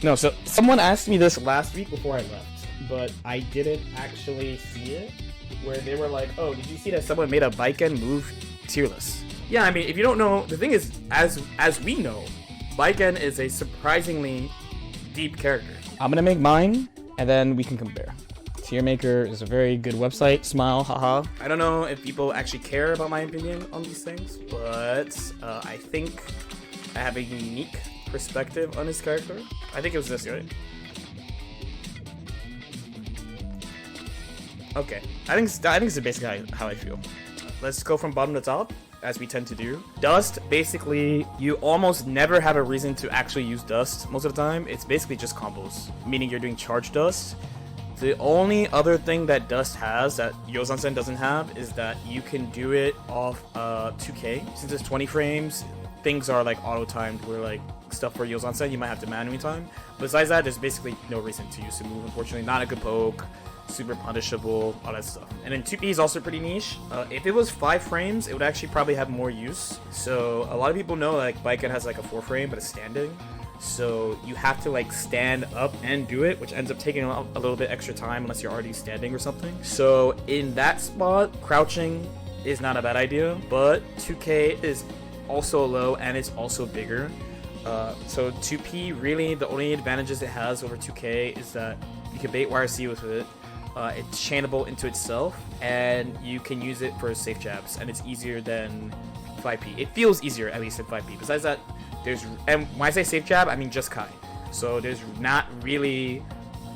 No, so someone asked me this last week before I left, but I didn't actually see it. Where they were like, "Oh, did you see that someone made a Baiken move tier list?" Yeah, I mean, if you don't know, the thing is, as we know, Baiken is a surprisingly deep character. I'm gonna make mine, and then we can compare. Tier Maker is a very good website. Smile, haha. I don't know if people actually care about my opinion on these things, but I think I have a unique perspective on this character. I think it was this, right? Okay, I think this is basically how I feel. Let's go from bottom to top, as we tend to do. Dust, basically, you almost never have a reason to actually use Dust most of the time. It's basically just combos, meaning you're doing charge Dust. The only other thing that Dust has that Yozansen doesn't have is that you can do it off 2K. Since it's 20 frames, things are like auto-timed, where like stuff for Yozansen you might have to manually time. Besides that, there's basically no reason to use the move, unfortunately. Not a good poke, super punishable, all that stuff. And then 2P is also pretty niche. If it was 5 frames, it would actually probably have more use. So a lot of people know like Baiken has like a 4 frame, but it's standing. So you have to like stand up and do it, which ends up taking a little bit extra time unless you're already standing or something. So in that spot, crouching is not a bad idea, but 2K is also low and it's also bigger. So 2P, really the only advantages it has over 2K is that you can bait YRC with it. It's chainable into itself, and you can use it for safe jabs, and it's easier than 5P. It feels easier, at least, than 5P. Besides that, and when I say safe jab, I mean just Kai. So there's not really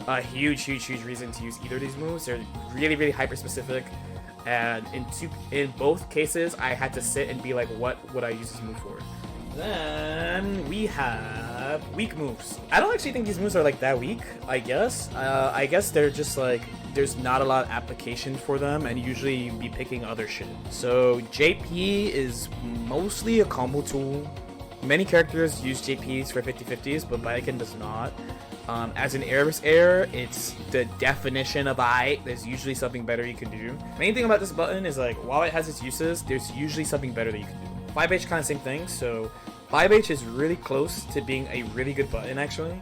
a huge reason to use either of these moves. They're really hyper specific, and in both cases, I had to sit and be like, what would I use this move for? Then we have weak moves. I don't actually think these moves are like that weak, I guess. I guess they're just like, there's not a lot of application for them, and usually you'd be picking other shit. So JP is mostly a combo tool. Many characters use JPs for 50-50s, but Baiken does not. As an air, it's the definition of there's usually something better you can do. Main thing about this button is like, while it has its uses, there's usually something better that you can do. 5H kind of same thing, so 5H is really close to being a really good button actually.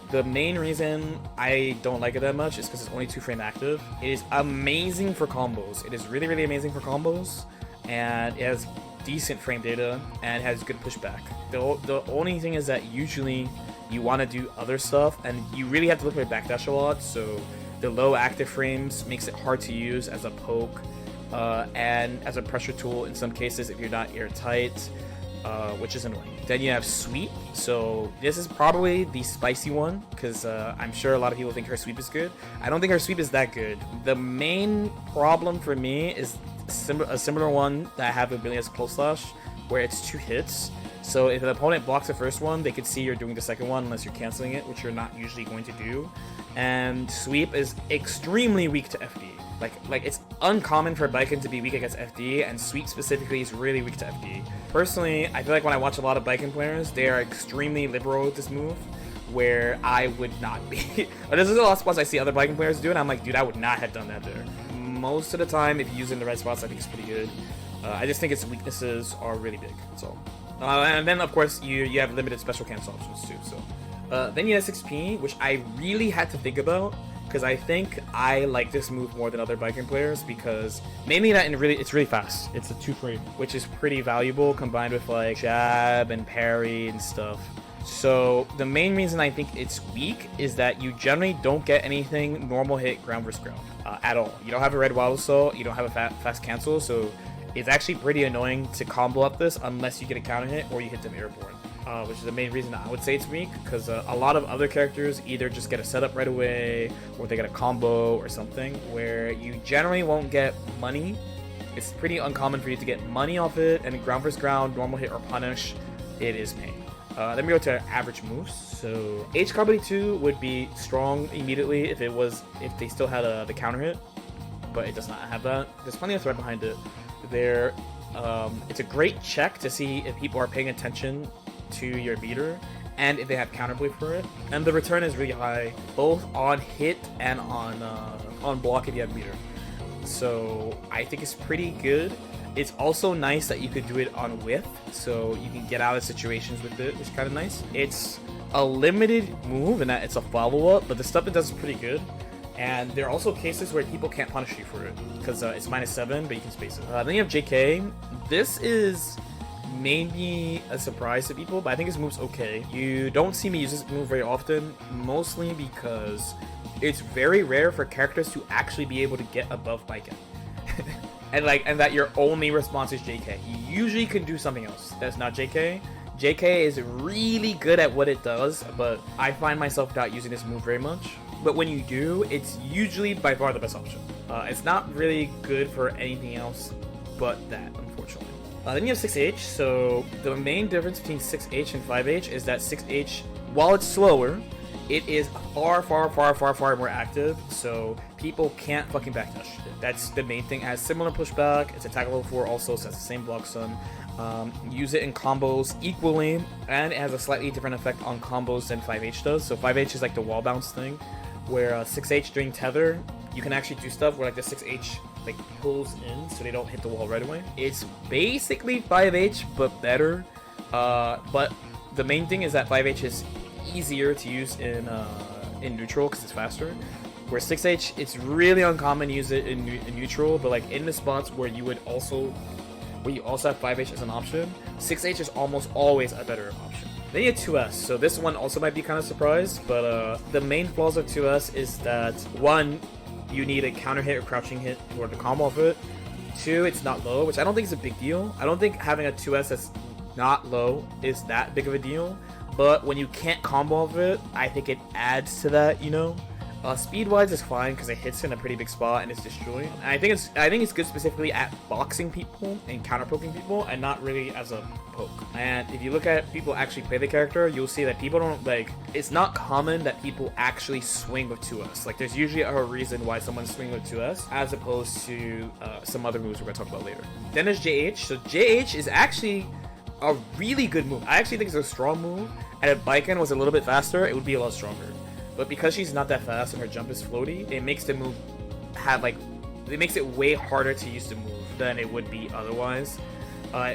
The main reason I don't like it that much is because it's only 2 frame active. It is amazing for combos. It is really amazing for combos, and it has decent frame data and has good pushback. The only thing is that usually you want to do other stuff, and you really have to look at backdash a lot, so the low active frames makes it hard to use as a poke. And as a pressure tool in some cases if you're not airtight, which is annoying. Then you have sweep. So this is probably the spicy one, because I'm sure a lot of people think her sweep is good. I don't think her sweep is that good. The main problem for me is a similar one that I have with Billy's Close Slash, where it's 2 hits. So if an opponent blocks the first one, they could see you're doing the second one unless you're canceling it, which you're not usually going to do. And sweep is extremely weak to FD. Like it's uncommon for Baiken to be weak against FD, and sweep specifically is really weak to FD. Personally, I feel like when I watch a lot of Baiken players, they are extremely liberal with this move, where I would not be. This is a lot of spots I see other Baiken players do, and I'm like, dude, I would not have done that there. Most of the time, if you use it in the right spots, I think it's pretty good. I just think its weaknesses are really big, that's all. And then, of course, you have limited special cancel options too. So then you have 6P, which I really had to think about, because I think I like this move more than other Baiken players, because mainly that it's really fast. It's a 2 frame, which is pretty valuable combined with like jab and parry and stuff. So the main reason I think it's weak is that you generally don't get anything normal hit ground versus ground at all. You don't have a red wild assault, you don't have a fast cancel, so it's actually pretty annoying to combo up this unless you get a counter hit or you hit them airborne. Which is the main reason I would say it's weak, because a lot of other characters either just get a setup right away, or they get a combo or something, where you generally won't get money. It's pretty uncommon for you to get money off it, and in ground versus ground, normal hit or punish, it is pain. Then we go to average moves. So H Comedy 2 would be strong immediately if they still had the counter hit, but it does not have that. There's plenty of threat behind it. It's a great check to see if people are paying attention to your meter and if they have counterplay for it. And the return is really high, both on hit and on block if you have meter. So I think it's pretty good. It's also nice that you could do it on width, so you can get out of situations with it, which is kind of nice. It's a limited move in that it's a follow-up, but the stuff it does is pretty good. And there are also cases where people can't punish you for it, because it's -7, but you can space it. Then you have JK. This is maybe a surprise to people, but I think his move's okay. You don't see me use this move very often, mostly because it's very rare for characters to actually be able to get above Baiken. and that your only response is JK. You usually can do something else that's not JK. JK is really good at what it does, but I find myself not using this move very much. But when you do, it's usually by far the best option. It's not really good for anything else but that, unfortunately. Then you have 6H, so the main difference between 6H and 5H is that 6H, while it's slower, it is far more active, so people can't fucking backdash. That's the main thing. It has similar pushback, it's attack level 4 also, so it's the same block stun. Use it in combos equally, and it has a slightly different effect on combos than 5H does. So 5H is like the wall bounce thing, where 6H during tether, you can actually do stuff where like the 6H like pulls in so they don't hit the wall right away. It's basically 5H but better, but the main thing is that 5H is easier to use in neutral because it's faster, where 6H it's really uncommon to use it in neutral, but like in the spots where you also have 5H as an option, 6H is almost always a better option. Then you have 2S, so this one also might be kind of surprised, but the main flaws of 2S is that 1, you need a counter hit or crouching hit in order to combo off it. 2, it's not low, which I don't think is a big deal. I don't think having a 2S that's not low is that big of a deal, but when you can't combo off it, I think it adds to that, you know? Speed-wise, it's fine because it hits in a pretty big spot and it's destroying. And I think it's good specifically at boxing people and counter poking people, and not really as a poke. And if you look at people actually play the character, you'll see that people don't like. It's not common that people actually swing with 2S. Like there's usually a reason why someone's swinging with 2S, as opposed to some other moves we're gonna talk about later. Then there's JH. So JH is actually a really good move. I actually think it's a strong move, and if Baiken was a little bit faster, it would be a lot stronger. But because she's not that fast and her jump is floaty, it makes the move it makes it way harder to use the move than it would be otherwise.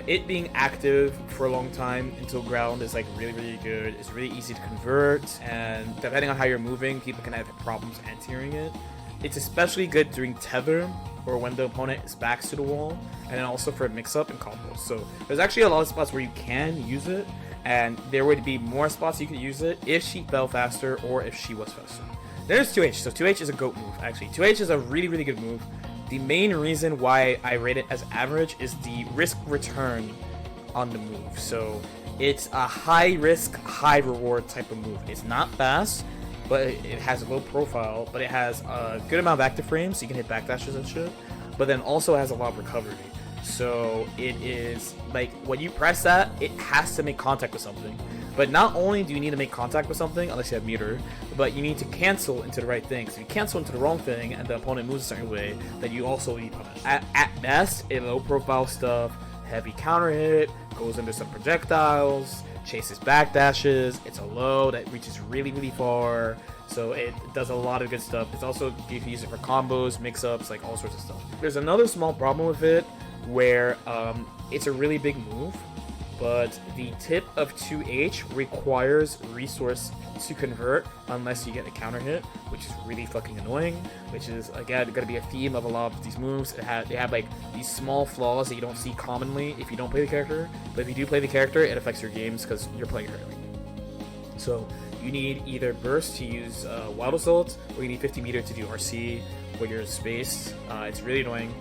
It being active for a long time until ground is like really good. It's really easy to convert, and depending on how you're moving, people can have problems anti-airing it. It's especially good during tether, or when the opponent is backs to the wall, and then also for mix-up and combos. So there's actually a lot of spots where you can use it, and there would be more spots you could use it if she fell faster or if she was faster. There's 2H. So 2H is a GOAT move, actually. 2H is a really good move. The main reason why I rate it as average is the risk return on the move. So it's a high risk, high reward type of move. It's not fast, but it has a low profile, but it has a good amount of active frames, so you can hit backdashes and shit, but then also has a lot of recovery. So it is like when you press that, it has to make contact with something. But not only do you need to make contact with something, unless you have meter, but you need to cancel into the right thing. So if you cancel into the wrong thing and the opponent moves a certain way, then you also need punished. At best, in low profile stuff, heavy counter hit, goes into some projectiles, chases backdashes, it's a low that reaches really far. So it does a lot of good stuff. It's also, you can use it for combos, mix-ups, like all sorts of stuff. There's another small problem with it, where it's a really big move, but the tip of 2H requires resource to convert unless you get a counter hit, which is really fucking annoying, which is again going to be a theme of a lot of these moves. They have like these small flaws that you don't see commonly if you don't play the character, but if you do play the character, it affects your games because you're playing early. So you need either burst to use Wild Assault, or you need 50 meter to do RC when you're spaced. It's really annoying.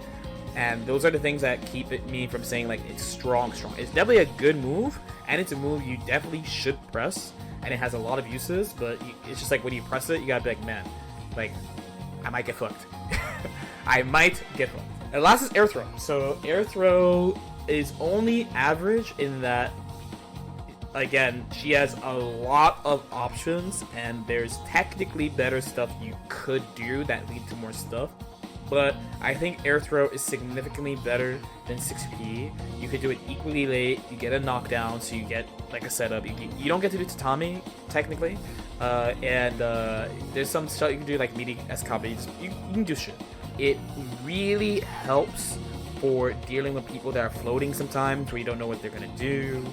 And those are the things that keep me from saying like it's strong. It's definitely a good move, and it's a move you definitely should press, and it has a lot of uses, but it's just like when you press it, you gotta be like, man, like, I might get fucked. I might get fucked. And last is Air Throw. So Air Throw is only average in that, again, she has a lot of options, and there's technically better stuff you could do that lead to more stuff. But I think Air Throw is significantly better than 6P. You could do it equally late, you get a knockdown, so you get like a setup. You don't get to do tatami, technically. And there's some stuff you can do like meeting S copy. You can do shit. It really helps for dealing with people that are floating sometimes where you don't know what they're gonna do.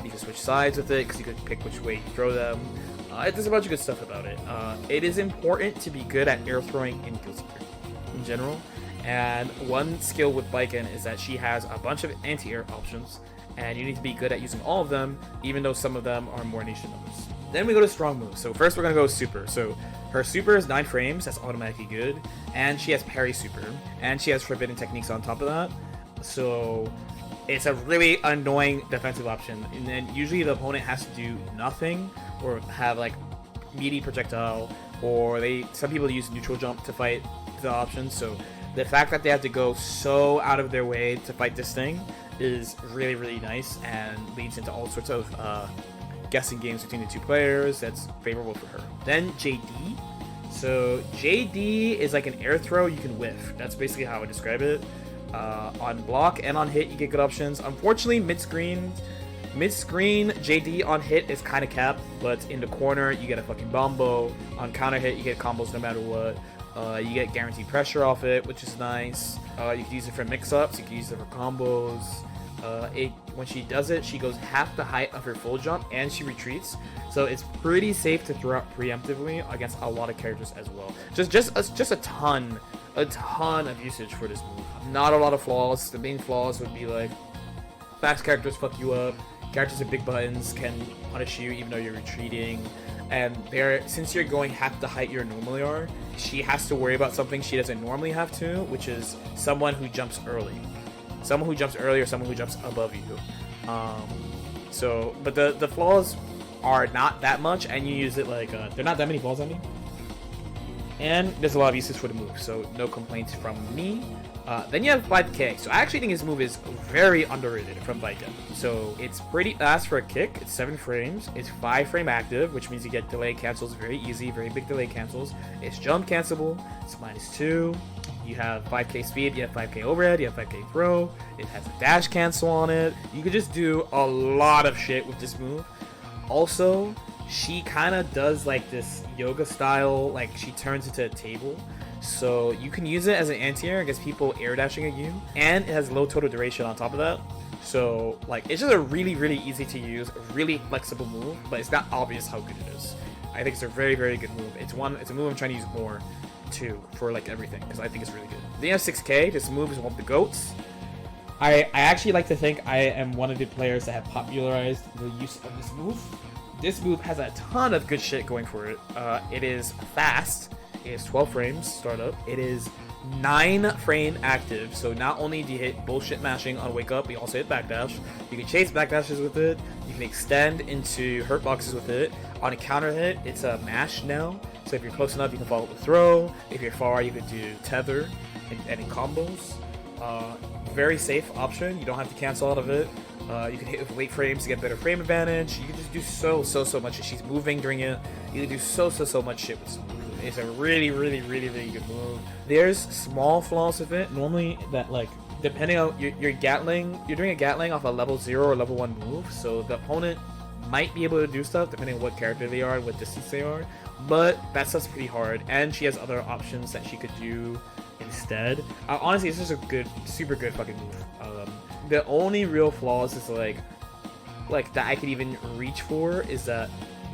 You can switch sides with it because you can pick which way you throw them. There's a bunch of good stuff about it. It is important to be good at air throwing in Guilty in general. And one skill with Baiken is that she has a bunch of anti-air options, and you need to be good at using all of them, even though some of them are more niche than others. Then we go to strong moves. So first we're gonna go super. So her super is 9 frames, that's automatically good, and she has parry super, and she has forbidden techniques on top of that. So it's a really annoying defensive option, and then usually the opponent has to do nothing or have like meaty projectile, or some people use neutral jump to fight the options. So the fact that they have to go so out of their way to fight this thing is really, really nice and leads into all sorts of guessing games between the two players. That's favorable for her. Then JD. So JD is like an air throw you can whiff. That's basically how I would describe it. On block and on hit, you get good options. Unfortunately, mid-screen JD on hit is kind of capped, but in the corner, you get a fucking bombo. On counter hit, you get combos no matter what. You get guaranteed pressure off it, which is nice. You can use it for mix-ups, you can use it for combos. When she does it, she goes half the height of her full jump and she retreats. So it's pretty safe to throw out preemptively against a lot of characters as well. Just a ton of usage for this move. Not a lot of flaws. The main flaws would be like fast characters fuck you up. Characters with big buttons can punish you even though you're retreating. And since you're going half the height you normally are, she has to worry about something she doesn't normally have to, which is someone who jumps early. Someone who jumps early or someone who jumps above you. But the flaws are not that much, and you use it like, there are not that many flaws, I mean. And there's a lot of uses for the move, so no complaints from me. Then you have 5K. So I actually think this move is very underrated from Baiken. So it's pretty fast for a kick. It's 7 frames. It's 5 frame active, which means you get delay cancels very easy, very big delay cancels. It's jump cancelable. It's -2. You have 5K speed, you have 5K overhead, you have 5K throw. It has a dash cancel on it. You could just do a lot of shit with this move. Also, she kind of does like this yoga style, like she turns into a table. So you can use it as an anti-air against people air dashing at you, and it has low total duration on top of that. So like it's just a really, really easy to use, really flexible move, but it's not obvious how good it is. I think it's a very, very good move. It's a move I'm trying to use more too for like everything because I think it's really good. Then you have 6K. This move is one of the GOATs. I actually like to think I am one of the players that have popularized the use of this move. This move has a ton of good shit going for it. It is fast. It is 12 frames startup. It is 9 frame active. So not only do you hit bullshit mashing on wake up, you also hit backdash. You can chase backdashes with it. You can extend into hurt boxes with it. On a counter hit, it's a mash now. So if you're close enough, you can follow the throw. If you're far, you can do tether and in combos. Very safe option. You don't have to cancel out of it. You can hit with late frames to get better frame advantage. You can just do so much. If she's moving during it, you can do so much shit with this move. It's a really good move. There's small flaws with it. Normally, that like depending on your Gatling, you're doing a Gatling off a level 0 or level 1 move, so the opponent might be able to do stuff depending on what character they are and what distance they are. But that stuff's pretty hard, and she has other options that she could do instead. Honestly, it's just a good, super good fucking move. The only real flaws is like that I could even reach for is that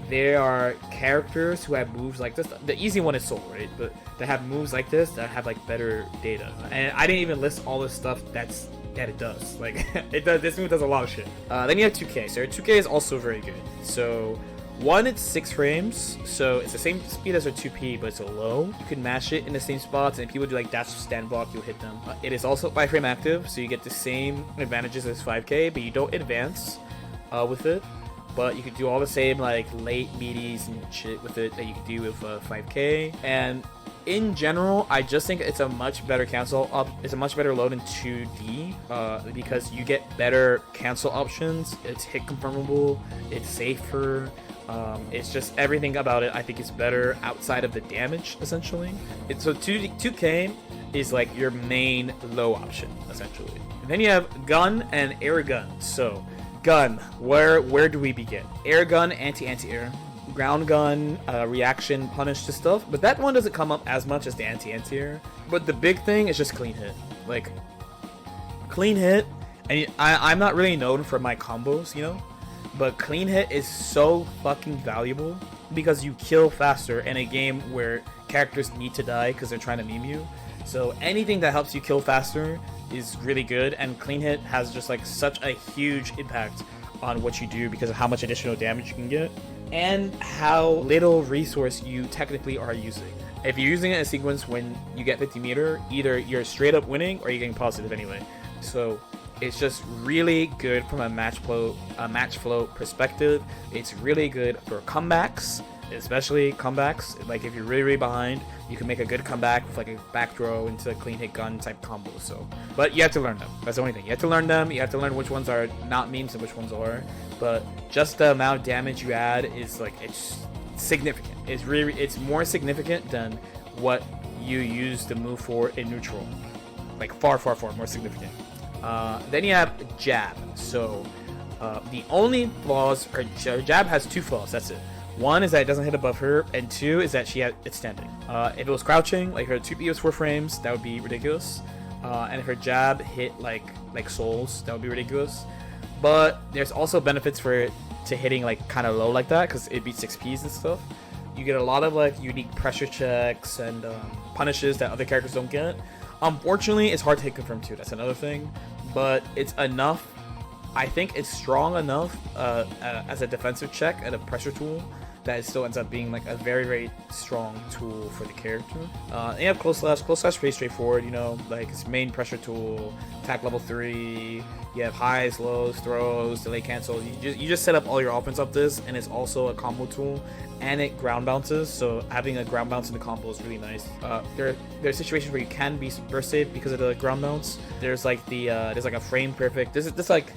there are characters who have moves like this. The easy one is Soul, right? But they have moves like this that have like better data. And I didn't even list all the stuff that it does. Like it does. This move does a lot of shit. Then you have 2K. So 2K is also very good. So one, it's 6 frames, so it's the same speed as a 2P, but it's a low. You can mash it in the same spots, and if people do like dash stand block, you'll hit them. It is also 5 frame active, so you get the same advantages as 5K, but you don't advance with it. But you can do all the same like late meaties and shit with it that you can do with 5K. And in general, I just think it's a much better cancel up. It's a much better load in 2D because you get better cancel options. It's hit confirmable. It's safer. It's just everything about it I think is better outside of the damage, essentially. So 2K is like your main low option, essentially. And then you have gun and air gun. So gun, where do we begin? Air gun, anti-air. Ground gun, reaction, punish to stuff. But that one doesn't come up as much as the anti-air. But the big thing is just clean hit. Like, clean hit, and I'm not really known for my combos, you know, but clean hit is so fucking valuable because you kill faster in a game where characters need to die because they're trying to meme you. So anything that helps you kill faster is really good, and clean hit has just like such a huge impact on what you do because of how much additional damage you can get and how little resource you technically are using. If you're using it in a sequence when you get 50 meter, either you're straight up winning or you're getting positive anyway. So it's just really good from a match flow perspective. It's really good for comebacks, especially comebacks. Like if you're really behind, you can make a good comeback with like a back throw into a clean hit gun type combo. So, but you have to learn them. That's the only thing. You have to learn them. You have to learn which ones are not memes and which ones are. But just the amount of damage you add is like, it's significant. It's more significant than what you use the move for in neutral. Like far more significant. Then you have jab. So the only flaws, her jab has 2 flaws. That's it. One is that it doesn't hit above her, and 2 is that it's standing. If it was crouching, like her 2B was 4 frames, that would be ridiculous. And if her jab hit like souls, that would be ridiculous. But there's also benefits for it to hitting like kind of low like that because it beats 6Ps and stuff. You get a lot of like unique pressure checks and punishes that other characters don't get. Unfortunately, it's hard to hit confirm too. That's another thing, but it's enough. I think it's strong enough as a defensive check and a pressure tool that it still ends up being like a very strong tool for the character. And you have close slash. Close slash pretty straightforward, you know, like its main pressure tool, attack level 3. You have highs, lows, throws, delay cancel. You just set up all your offense up this, and it's also a combo tool, and it ground bounces. So having a ground bounce in the combo is really nice. There are situations where you can be burst saved because of the ground bounce. There's like there's like a frame perfect. This like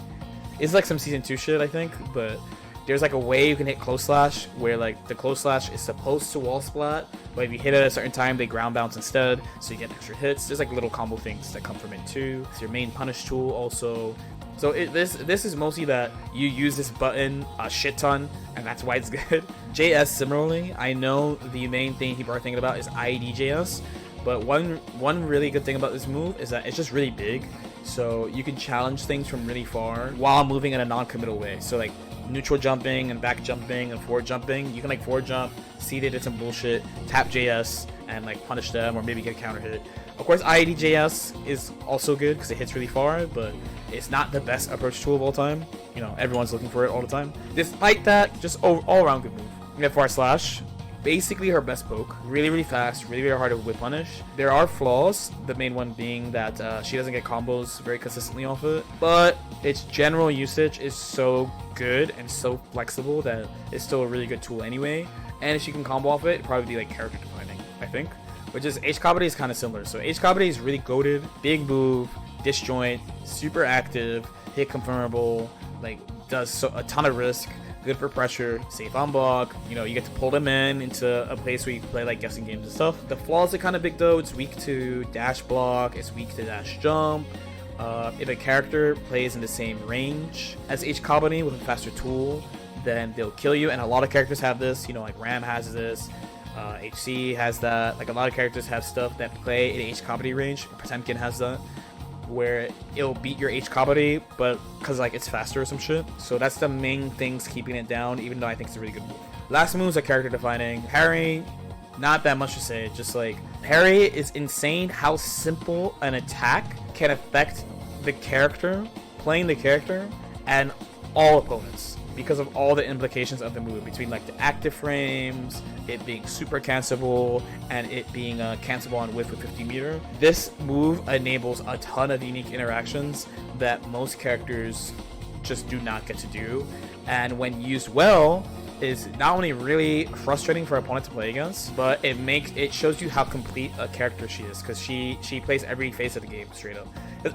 it's like some season 2 shit, I think, but there's like a way you can hit close slash where like the close slash is supposed to wall splat, but if you hit it at a certain time, they ground bounce instead, so you get extra hits. There's like little combo things that come from it too. It's your main punish tool also. So this is mostly that you use this button a shit ton, and that's why it's good. JS similarly, I know the main thing people are thinking about is IED but one really good thing about this move is that it's just really big, so you can challenge things from really far while moving in a non-committal way. So like neutral jumping and back jumping and forward jumping, you can like forward jump, seated at some bullshit, tap JS and like punish them or maybe get a counter hit. Of course, IED JS is also good because it hits really far, but it's not the best approach tool of all time. You know, everyone's looking for it all the time. Despite that, just all around good move. We have forward slash. Basically her best poke, really fast, really hard to whip punish. There are flaws, the main one being that she doesn't get combos very consistently off it, but its general usage is so good and so flexible that it's still a really good tool anyway. And if she can combo off it, it'd probably be like character defining, I think. Which is H Kabaddi is kind of similar. So H Kabaddi is really goated, big move, disjoint, super active, hit confirmable, like does a ton of risk. Good for pressure, safe on block, you know, you get to pull them into a place where you can play like guessing games and stuff. The flaws are kind of big though. It's weak to dash block, it's weak to dash jump. If a character plays in the same range as H Kabaddi with a faster tool, then they'll kill you, and a lot of characters have this, you know, like Ram has this, HC has that, like a lot of characters have stuff that play in H Kabaddi range. Potemkin has that, where it'll beat your H Kabaddi, but because like it's faster or some shit. So that's the main things keeping it down, even though I think it's a really good move. Last moves are character defining. Parry, not that much to say, just like parry is insane how simple an attack can affect the character, playing the character, and all opponents, because of all the implications of the move, between like the active frames, it being super cancelable, and it being cancelable on whiff with 50 meter. This move enables a ton of unique interactions that most characters just do not get to do, and when used well, is not only really frustrating for opponent to play against, but it shows you how complete a character she is, because she plays every phase of the game straight up.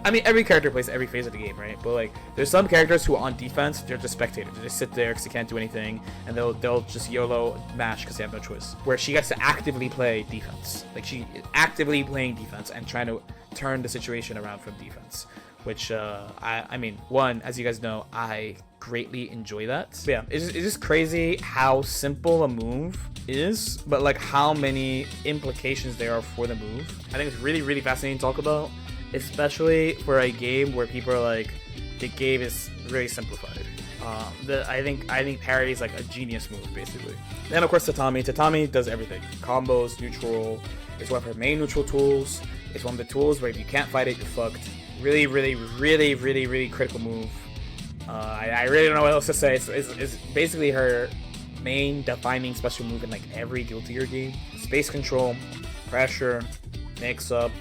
I mean, every character plays every phase of the game, right? But like, there's some characters who on defense, they're just spectators. They just sit there because they can't do anything, and they'll just YOLO mash because they have no choice. Where she gets to actively play defense, like she is actively playing defense and trying to turn the situation around from defense. Which I mean, one, as you guys know, I greatly enjoy that. But yeah, it's just crazy how simple a move is, but like how many implications there are for the move. I think it's really fascinating to talk about. especially for a game where people are like, the game is really simplified. I think parry is like a genius move, basically. Then of course Tatami. Tatami does everything. Combos, neutral. It's one of her main neutral tools. It's one of the tools where if you can't fight it, you're fucked. Really, really, really, really, really critical move. I really don't know what else to say. It's basically her main defining special move in like every Guilty Gear game. Space control, pressure, mix up,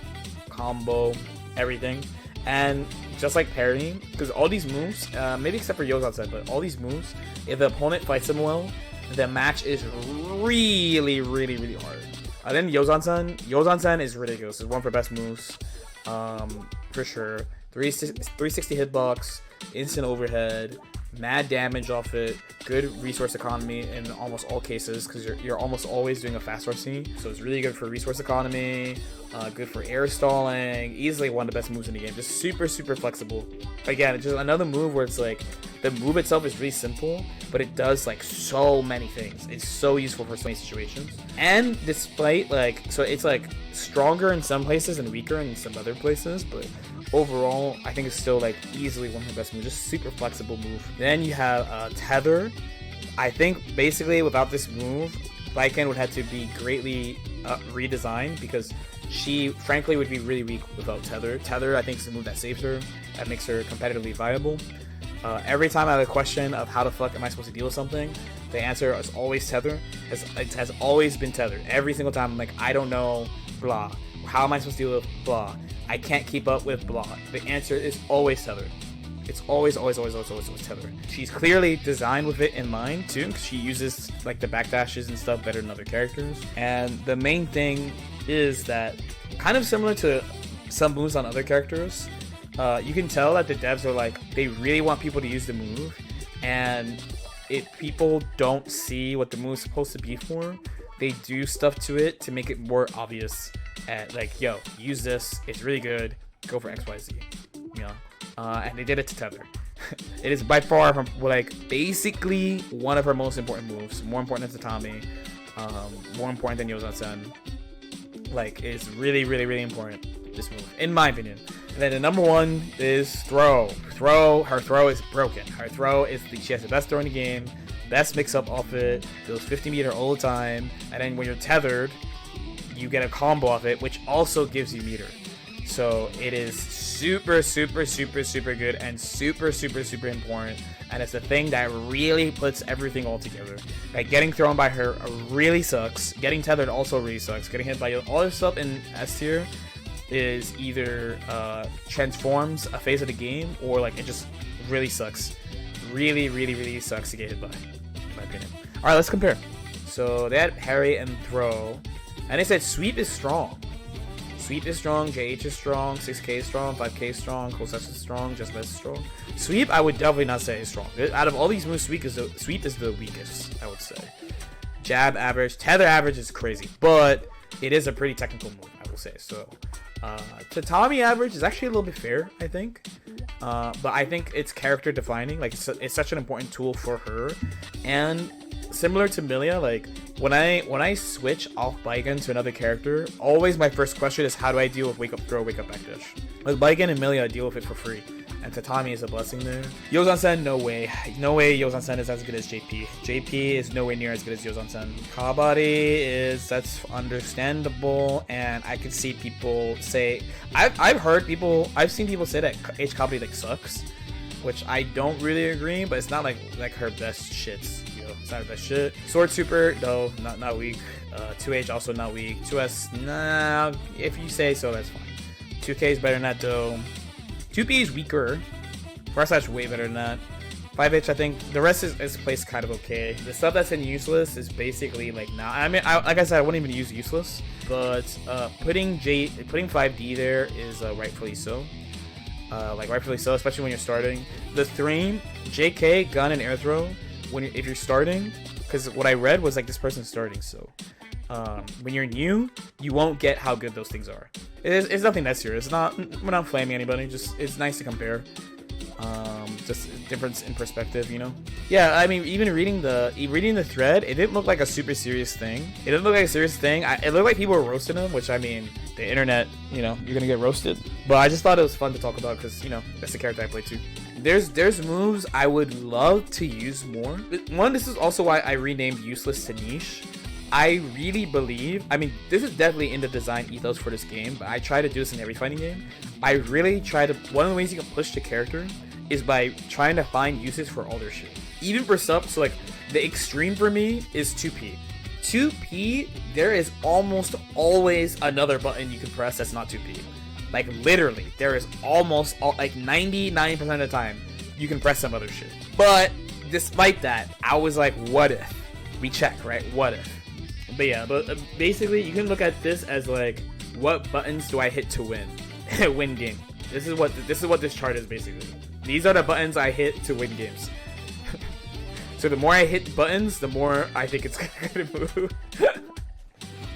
combo, everything. And just like parrying, because all these moves, maybe except for Yozan-sen, but all these moves, if the opponent fights them well, the match is really, really, really hard. Then Yozan-sen is ridiculous. It's one of her best moves, for sure. 360 hitbox, instant overhead, mad damage off it, good resource economy in almost all cases because you're almost always doing a fast RC, so it's really good for resource economy, good for air stalling, easily one of the best moves in the game, just super flexible. Again, it's just another move where it's like the move itself is really simple, but it does like so many things. It's so useful for so many situations, and despite like, so it's like stronger in some places and weaker in some other places, but overall, I think it's still like easily one of the best moves. Just super flexible move. Then you have Tether. I think basically without this move, Baiken would have to be greatly redesigned because she frankly would be really weak without Tether. Tether, I think, is the move that saves her, that makes her competitively viable. Every time I have a question of how the fuck am I supposed to deal with something, the answer is always Tether. It has always been Tether. Every single time I'm like, I don't know, blah. How am I supposed to deal with blah? I can't keep up with blah. The answer is always Tether. It's always Tether. She's clearly designed with it in mind too, because she uses like the backdashes and stuff better than other characters. And the main thing is that, kind of similar to some moves on other characters, you can tell that the devs are like, they really want people to use the move, and if people don't see what the move is supposed to be for, they do stuff to it to make it more obvious. At like, yo, use this, it's really good, go for XYZ, you know. And they did it to Tether. It is by far from like basically one of her most important moves, more important than Tatami, more important than Yozan-sen. Like, it's really important, this move, in my opinion. And then the number one is throw. Her throw is broken. Her throw is she has the best throw in the game, best mix up off it, goes 50 meter all the time, and then when you're tethered, you get a combo off it, which also gives you meter. So it is super good and super important, and it's the thing that really puts everything all together. Like, getting thrown by her really sucks, getting tethered also really sucks, getting hit by all this stuff in S tier is either transforms a phase of the game, or like it just really sucks. Really sucks to get hit by, in my opinion. Alright, let's compare. So they had parry and throw, and they said sweep is strong. Sweep is strong, JH is strong, 6K is strong, 5K is strong, close touch is strong, just less strong. Sweep, I would definitely not say is strong. Out of all these moves, sweep is the weakest, I would say. Jab average, tether average is crazy, but it is a pretty technical move, I will say. So, Tatami average is actually a little bit fair, I think. But I think it's character defining. Like, it's such an important tool for her, and similar to Milia, like when I switch off Baiken to another character, always my first question is, how do I deal with wake up throw, wake up backdash? With Baiken and Milia, I deal with it for free, and Tatami is a blessing there. Yozan-sen, no way Yozan-sen is as good as JP. JP is nowhere near as good as Yozan-sen. Kabari that's understandable, and I can see people say, I've seen people say that H Kabari like sucks, which I don't really agree, but it's not like her best shits. It's not her best shit. Sword Super, though, not weak. 2H also not weak. 2S, nah, if you say so, that's fine. 2K is better than that, though. 2P is weaker. 4// way better than that. 5H, I think the rest is placed kind of okay. The stuff that's in useless is basically like, nah. I mean, like I said, I wouldn't even use useless, but putting 5D there is rightfully so. Rightfully so, especially when you're starting. The 3, JK, gun, and air throw. If you're starting, because what I read was like this person's starting, so when you're new, you won't get how good those things are. It's nothing that serious. We're not flaming anybody. Just, it's nice to compare. Just a difference in perspective, you know. Yeah, I mean, even reading the thread, it didn't look like a super serious thing. It didn't look like a serious thing. It looked like people were roasting him, which, I mean, the internet, you know, you're gonna get roasted. But I just thought it was fun to talk about because, you know, that's the character I play too. There's moves I would love to use more. One, this is also why I renamed useless to niche. I really believe, I mean, this is definitely in the design ethos for this game, but I try to do this in every fighting game. I really try to, one of the ways you can push the character is by trying to find uses for all their shit. Even for stuff, so like, the extreme for me is 2P. 2P, there is almost always another button you can press that's not 2P. Like, literally, there is almost, like, 99% of the time, you can press some other shit. But, despite that, I was like, what if? We check, right? What if? But yeah, basically, you can look at this as, like, what buttons do I hit to win? Win game. This is what this chart is, basically. These are the buttons I hit to win games. So the more I hit buttons, the more I think it's gonna move.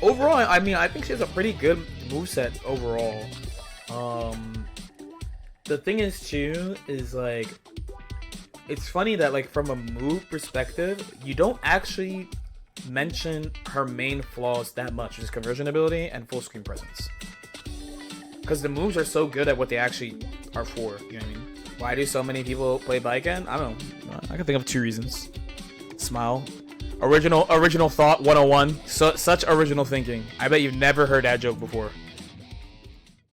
Overall, I mean, I think she has a pretty good moveset overall. The thing is too, is like, it's funny that like from a move perspective, you don't actually mention her main flaws that much, which is conversion ability and full screen presence. Because the moves are so good at what they actually are for, you know what I mean? Why do so many people play Baiken? I don't know. I can think of 2 reasons. Smile. Original thought 101. Such original thinking. I bet you've never heard that joke before.